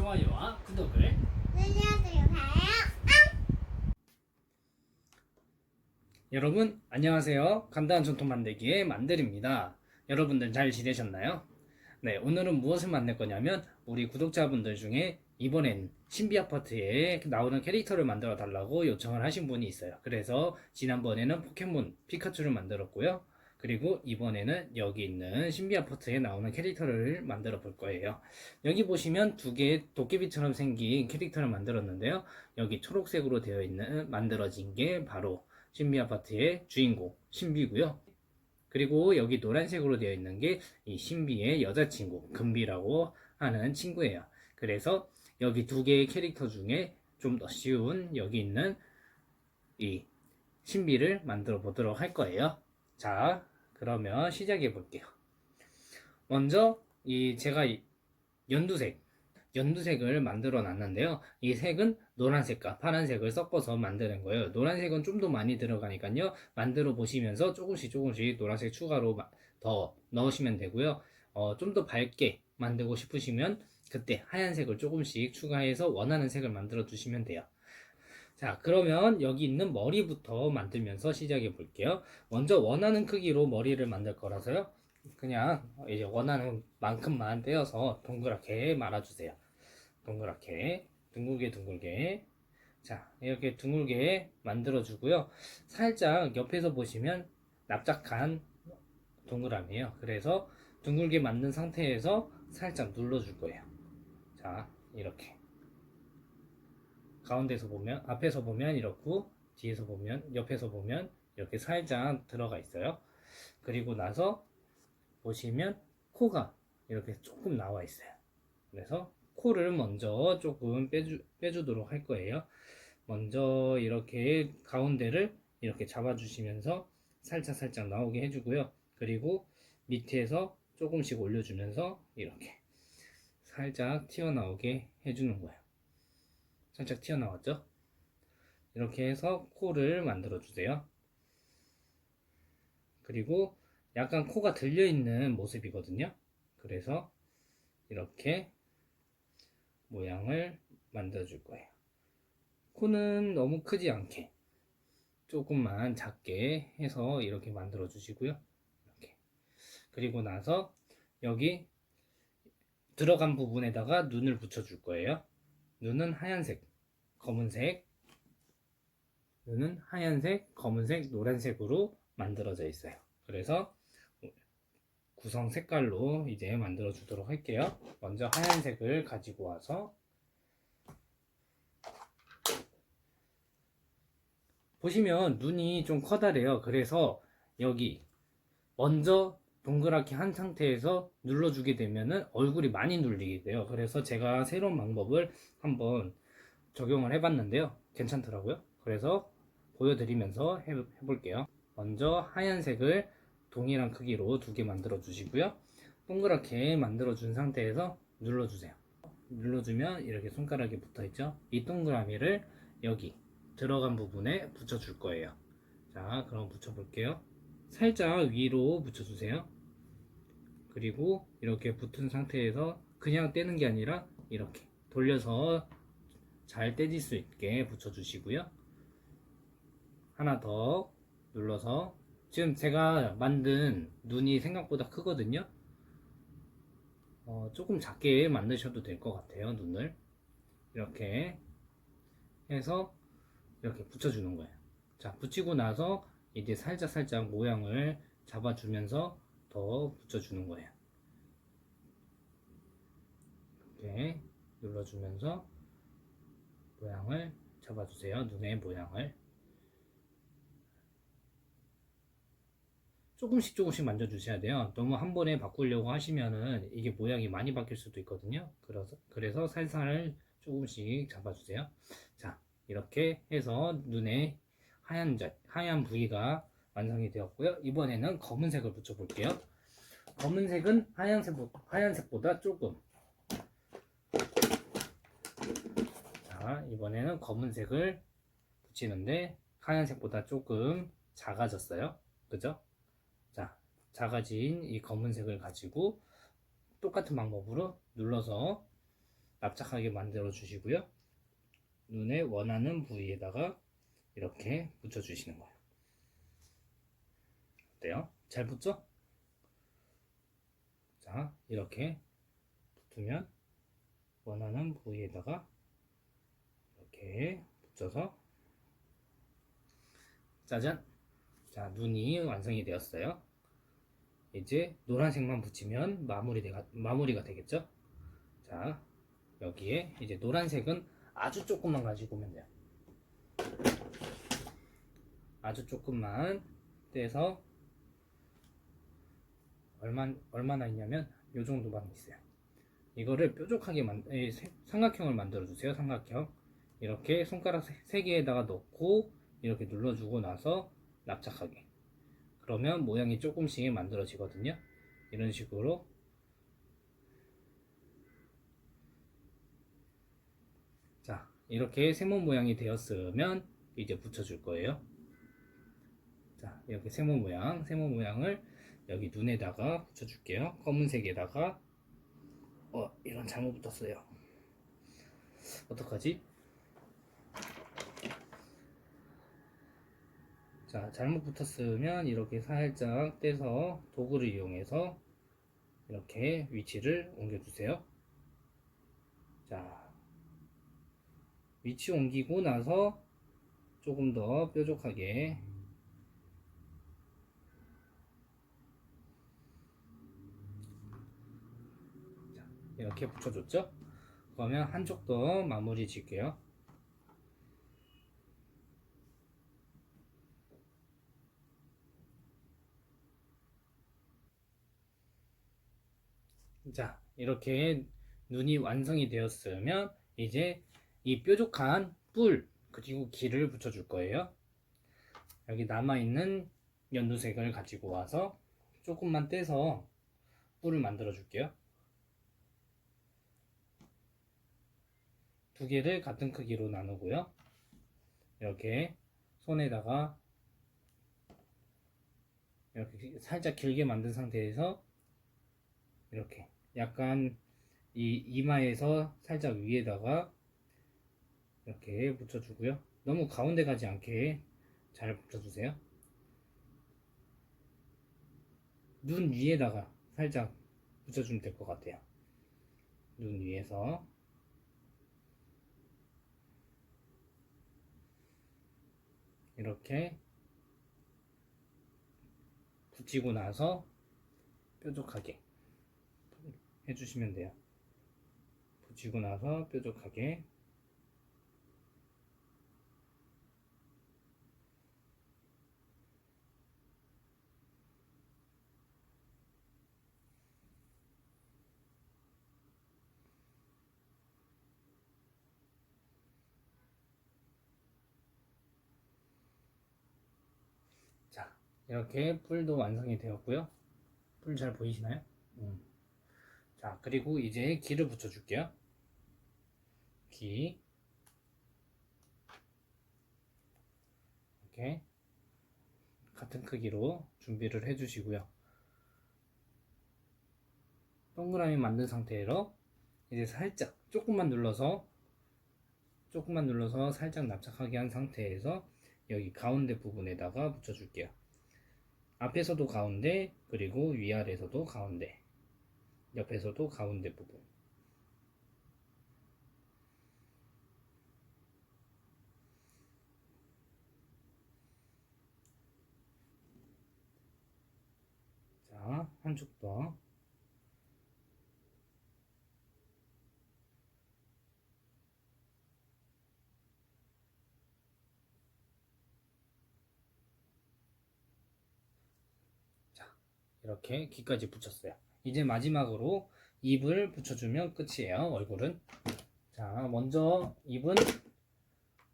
좋아요와 구독을 눌러주세요. 여러분 안녕하세요. 간단한 전통 만들기의 만들입니다. 여러분들 잘 지내셨나요? 네, 오늘은 무엇을 만들 거냐면 우리 구독자분들 중에 이번엔 신비 아파트에 나오는 캐릭터를 만들어 달라고 요청을 하신 분이 있어요. 그래서 지난번에는 포켓몬 피카츄를 만들었고요. 그리고 이번에는 여기 있는 신비 아파트에 나오는 캐릭터를 만들어 볼 거예요. 여기 보시면 두 개의 도깨비처럼 생긴 캐릭터를 만들었는데요. 여기 초록색으로 되어 있는 만들어진 게 바로 신비 아파트의 주인공 신비고요. 그리고 여기 노란색으로 되어 있는 게 이 신비의 여자친구 금비라고 하는 친구예요. 그래서 여기 두 개의 캐릭터 중에 좀 더 쉬운 여기 있는 이 신비를 만들어 보도록 할 거예요. 자, 그러면 시작해 볼게요. 먼저 제가 연두색을 만들어 놨는데요. 이 색은 노란색과 파란색을 섞어서 만드는 거예요. 노란색은 좀 더 많이 들어가니까요. 만들어 보시면서 조금씩 노란색 추가로 더 넣으시면 되고요. 좀 더 밝게 만들고 싶으시면 그때 하얀색을 조금씩 추가해서 원하는 색을 만들어 주시면 돼요. 자, 그러면 여기 있는 머리부터 만들면서 시작해 볼게요. 먼저 원하는 크기로 머리를 만들 거라서요. 그냥 이제 원하는 만큼만 떼어서 동그랗게 말아주세요. 동그랗게, 둥글게. 자, 이렇게 둥글게 만들어 주고요. 살짝 옆에서 보시면 납작한 동그라미예요. 그래서 둥글게 만든 상태에서 살짝 눌러 줄 거예요. 자, 이렇게 가운데서 보면, 앞에서 보면 이렇고, 뒤에서 보면, 옆에서 보면 이렇게 살짝 들어가 있어요. 그리고 나서 보시면 코가 이렇게 조금 나와 있어요. 그래서 코를 먼저 조금 빼주도록 할 거예요. 먼저 이렇게 가운데를 이렇게 잡아주시면서 살짝 나오게 해주고요. 그리고 밑에서 조금씩 올려주면서 이렇게 살짝 튀어나오게 해주는 거예요. 살짝 튀어나왔죠? 이렇게 해서 코를 만들어 주세요. 그리고 약간 코가 들려있는 모습이거든요. 그래서 이렇게 모양을 만들어 줄 거예요. 코는 너무 크지 않게 조금만 작게 해서 이렇게 만들어 주시고요. 이렇게. 그리고 나서 여기 들어간 부분에다가 눈을 붙여 줄 거예요. 눈은 하얀색, 검은색, 눈은 하얀색, 검은색, 노란색으로 만들어져 있어요. 그래서 구성 색깔로 이제 만들어 주도록 할게요. 먼저 하얀색을 가지고 와서 보시면 눈이 좀 커다래요. 그래서 여기 먼저 동그랗게 한 상태에서 눌러주게 되면은 얼굴이 많이 눌리게 돼요. 그래서 제가 새로운 방법을 한번 적용을 해봤는데요. 괜찮더라고요. 그래서 보여드리면서 해볼게요. 먼저 하얀색을 동일한 크기로 두 개 만들어 주시고요. 동그랗게 만들어 준 상태에서 눌러주세요. 눌러주면 이렇게 손가락이 붙어 있죠. 이 동그라미를 여기 들어간 부분에 붙여 줄 거예요. 자, 그럼 붙여 볼게요. 살짝 위로 붙여 주세요. 그리고 이렇게 붙은 상태에서 그냥 떼는 게 아니라 이렇게 돌려서 잘 떼질 수 있게 붙여 주시고요. 하나 더 눌러서, 지금 제가 만든 눈이 생각보다 크거든요. 조금 작게 만드셔도 될 것 같아요. 눈을 이렇게 해서 이렇게 붙여주는 거예요. 자, 붙이고 나서 이제 살짝 모양을 잡아주면서 더 붙여주는 거예요. 이렇게 눌러주면서 모양을 잡아주세요. 눈의 모양을 조금씩 만져주셔야 돼요. 너무 한 번에 바꾸려고 하시면은 이게 모양이 많이 바뀔 수도 있거든요. 그래서 살살 조금씩 잡아주세요. 자, 이렇게 해서 눈에 하얀 부위가 완성이 되었고요. 이번에는 검은색을 붙여볼게요. 검은색은 하얀색보다 조금. 자, 이번에는 검은색을 붙이는데 하얀색보다 조금 작아졌어요. 그죠? 자, 작아진 이 검은색을 가지고 똑같은 방법으로 눌러서 납작하게 만들어 주시고요. 눈에 원하는 부위에다가 이렇게 붙여 주시는 거예요. 어때요? 잘 붙죠? 자, 이렇게 붙으면 원하는 부위에다가 이렇게 붙여서 짜잔! 자, 눈이 완성이 되었어요. 이제 노란색만 붙이면 마무리가 되겠죠? 자, 여기에 이제 노란색은 아주 조금만 가지고 오면 돼요. 아주 조금만 떼서 얼마나 있냐면 이 정도만 있어요. 이거를 뾰족하게 삼각형을 만들어 주세요. 삼각형. 이렇게 손가락 3개에다가 넣고 이렇게 눌러주고 나서 납작하게. 그러면 모양이 조금씩 만들어지거든요. 이런 식으로. 자, 이렇게 세모 모양이 되었으면 이제 붙여줄 거예요. 자, 이렇게 세모 모양을 여기 눈에다가 붙여줄게요. 검은색에다가 이런 잘못 붙었어요. 어떡하지? 자, 잘못 붙었으면 이렇게 살짝 떼서 도구를 이용해서 이렇게 위치를 옮겨주세요. 자, 위치 옮기고 나서 조금 더 뾰족하게 이렇게 붙여줬죠? 그러면 한쪽 더 마무리 질게요. 자, 이렇게 눈이 완성이 되었으면 이제 이 뾰족한 뿔 그리고 길을 붙여줄 거예요. 여기 남아있는 연두색을 가지고 와서 조금만 떼서 뿔을 만들어 줄게요. 두 개를 같은 크기로 나누고요. 이렇게 손에다가 이렇게 살짝 길게 만든 상태에서 이렇게 약간 이 이마에서 살짝 위에다가 이렇게 붙여주고요. 너무 가운데 가지 않게 잘 붙여주세요. 눈 위에다가 살짝 붙여주면 될 것 같아요. 눈 위에서 이렇게 붙이고 나서 뾰족하게 해주시면 돼요. 붙이고 나서 뾰족하게. 자, 이렇게 뿔도 완성이 되었고요. 뿔 잘 보이시나요? 자, 그리고 이제 기를 붙여줄게요. 기. 이렇게 같은 크기로 준비를 해주시고요. 동그라미 만든 상태로 이제 살짝 조금만 눌러서 살짝 납작하게 한 상태에서 여기 가운데 부분에다가 붙여줄게요. 앞에서도 가운데, 그리고 위아래에서도 가운데, 옆에서도 가운데 부분. 자, 한쪽 더. 자, 이렇게 귀까지 붙였어요. 이제 마지막으로 입을 붙여주면 끝이에요. 얼굴은. 자, 먼저 입은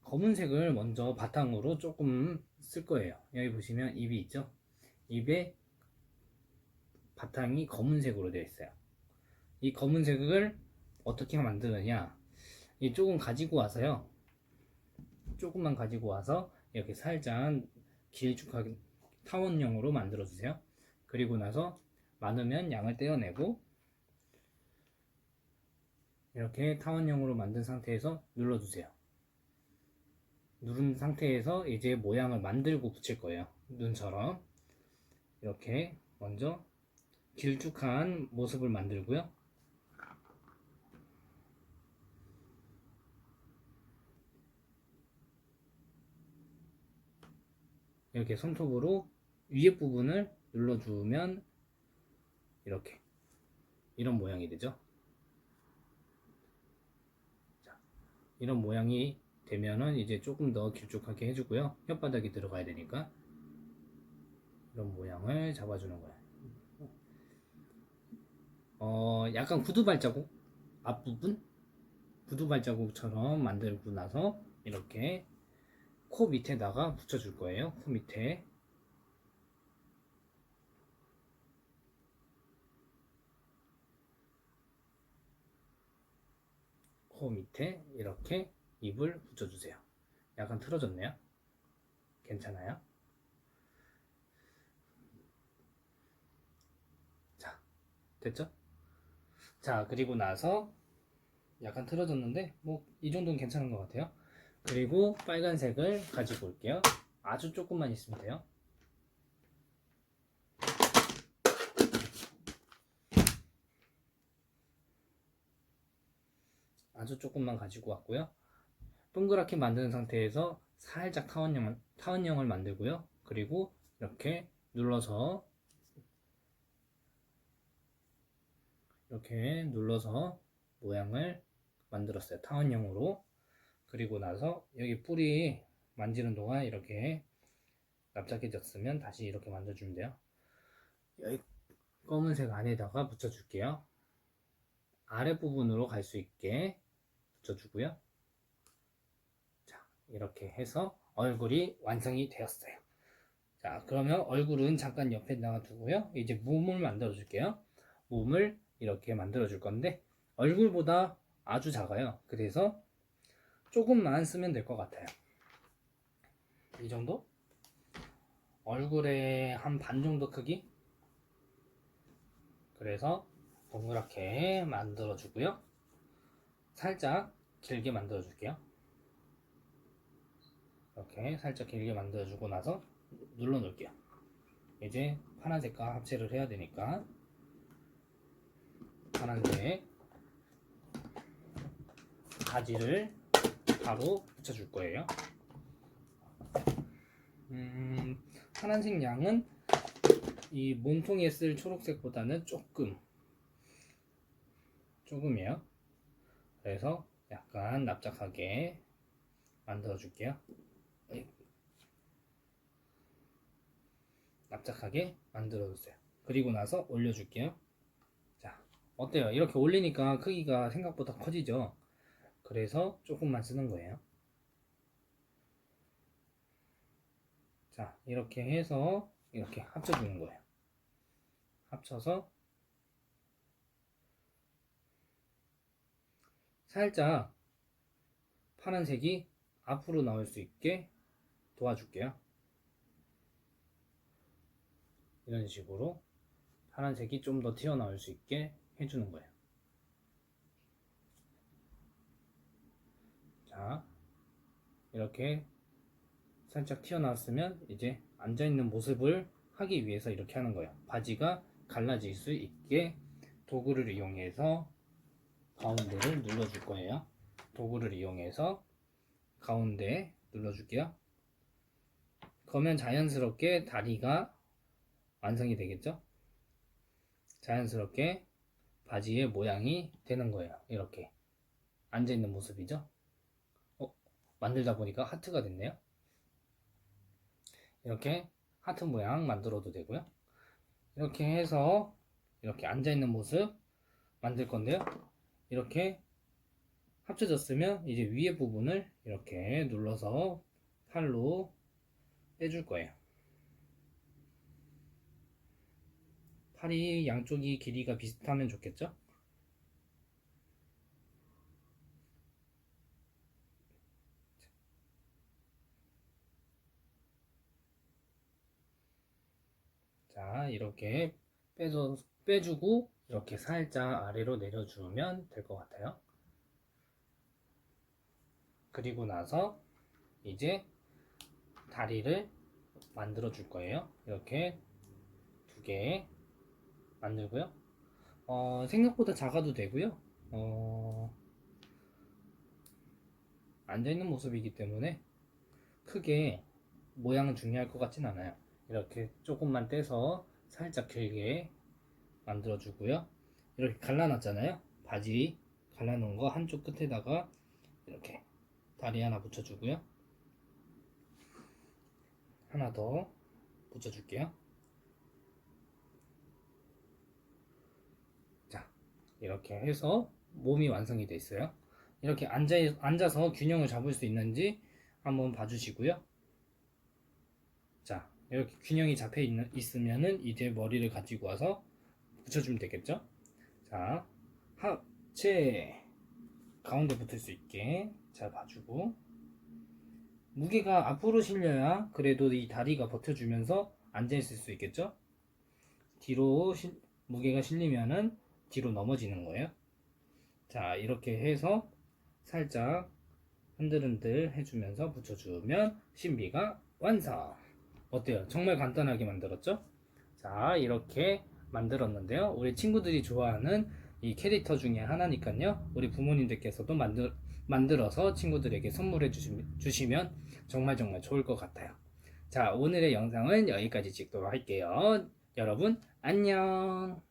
검은색을 먼저 바탕으로 조금 쓸 거예요. 여기 보시면 입이 있죠? 입에 바탕이 검은색으로 되어 있어요. 이 검은색을 어떻게 만드느냐? 이 조금 가지고 와서요. 조금만 가지고 와서 이렇게 살짝 길쭉하게 타원형으로 만들어 주세요. 그리고 나서 많으면 양을 떼어내고 이렇게 타원형으로 만든 상태에서 눌러주세요. 누른 상태에서 이제 모양을 만들고 붙일 거예요. 눈처럼 이렇게 먼저 길쭉한 모습을 만들고요. 이렇게 손톱으로 위에 부분을 눌러주면 이렇게 이런 모양이 되죠. 자, 이런 모양이 되면은 이제 조금 더 길쭉하게 해주고요. 혓바닥이 들어가야 되니까 이런 모양을 잡아주는 거예요. 약간 구두 발자국 앞부분 구두 발자국처럼 만들고 나서 이렇게 코 밑에다가 붙여줄 거예요. 코 밑에 이렇게 입을 붙여주세요. 약간 틀어졌네요. 괜찮아요? 자, 됐죠? 자, 그리고 나서 약간 틀어졌는데 뭐 이 정도는 괜찮은 것 같아요. 그리고 빨간색을 가지고 올게요. 아주 조금만 있으면 돼요. 아주 조금만 가지고 왔고요. 동그랗게 만드는 상태에서 살짝 타원형을 만들고요. 그리고 이렇게 눌러서 모양을 만들었어요. 타원형으로. 그리고 나서 여기 뿌리 만지는 동안 이렇게 납작해졌으면 다시 이렇게 만들어주면 돼요. 여기 검은색 안에다가 붙여줄게요. 아랫부분으로 갈 수 있게 붙여주고요. 자, 이렇게 해서 얼굴이 완성이 되었어요. 자, 그러면 얼굴은 잠깐 옆에 놔두고요. 이제 몸을 만들어 줄게요. 몸을 이렇게 만들어 줄 건데 얼굴보다 아주 작아요. 그래서 조금만 쓰면 될 것 같아요. 이 정도? 얼굴의 한 반 정도 크기? 그래서 동그랗게 만들어 주고요. 살짝 길게 만들어 줄게요. 이렇게 살짝 길게 만들어 주고 나서 눌러 놓을게요. 이제 파란색과 합체를 해야 되니까 파란색 가지를 바로 붙여줄 거예요. 파란색 양은 이 몸통에 쓸 초록색보다는 조금이에요. 그래서 약간 납작하게 만들어 줄게요. 납작하게 만들어 주세요. 그리고 나서 올려 줄게요. 자, 어때요? 이렇게 올리니까 크기가 생각보다 커지죠? 그래서 조금만 쓰는 거예요. 자, 이렇게 해서 이렇게 합쳐주는 거예요. 합쳐서 살짝 파란색이 앞으로 나올 수 있게 도와줄게요. 이런 식으로 파란색이 좀 더 튀어나올 수 있게 해주는 거예요. 자, 이렇게 살짝 튀어나왔으면 이제 앉아있는 모습을 하기 위해서 이렇게 하는 거예요. 바지가 갈라질 수 있게 도구를 이용해서 가운데를 눌러줄 거예요. 도구를 이용해서 가운데 눌러줄게요. 그러면 자연스럽게 다리가 완성이 되겠죠? 자연스럽게 바지의 모양이 되는 거예요. 이렇게 앉아있는 모습이죠? 만들다 보니까 하트가 됐네요. 이렇게 하트 모양 만들어도 되고요. 이렇게 해서 이렇게 앉아있는 모습 만들 건데요. 이렇게 합쳐졌으면 이제 위에 부분을 이렇게 눌러서 팔로 빼줄 거예요. 팔이 양쪽이 길이가 비슷하면 좋겠죠? 자, 이렇게 빼주고 이렇게 살짝 아래로 내려주면 될 것 같아요. 그리고 나서 이제 다리를 만들어 줄 거예요. 이렇게 2개 만들고요. 생각보다 작아도 되고요. 앉아있는 모습이기 때문에 크게 모양은 중요할 것 같진 않아요. 이렇게 조금만 떼서 살짝 길게 만들어 주고요. 이렇게 갈라놨잖아요. 바지 갈라놓은 거 한쪽 끝에다가 이렇게 다리 하나 붙여주고요. 하나 더 붙여줄게요. 자, 이렇게 해서 몸이 완성이 돼 있어요. 이렇게 앉아서 균형을 잡을 수 있는지 한번 봐주시고요. 자, 이렇게 균형이 있으면은 이제 머리를 가지고 와서 붙여주면 되겠죠? 자, 하체 가운데 붙을 수 있게 잘 봐주고, 무게가 앞으로 실려야 그래도 이 다리가 버텨주면서 앉아있을 수 있겠죠? 뒤로 무게가 실리면은 뒤로 넘어지는 거예요. 자, 이렇게 해서 살짝 흔들흔들 해주면서 붙여주면 신비가 완성! 어때요? 정말 간단하게 만들었죠? 자, 이렇게 만들었는데요. 우리 친구들이 좋아하는 이 캐릭터 중에 하나니까요. 우리 부모님들께서도 만들어서 친구들에게 선물해 주시면 정말 좋을 것 같아요. 자, 오늘의 영상은 여기까지 찍도록 할게요. 여러분, 안녕!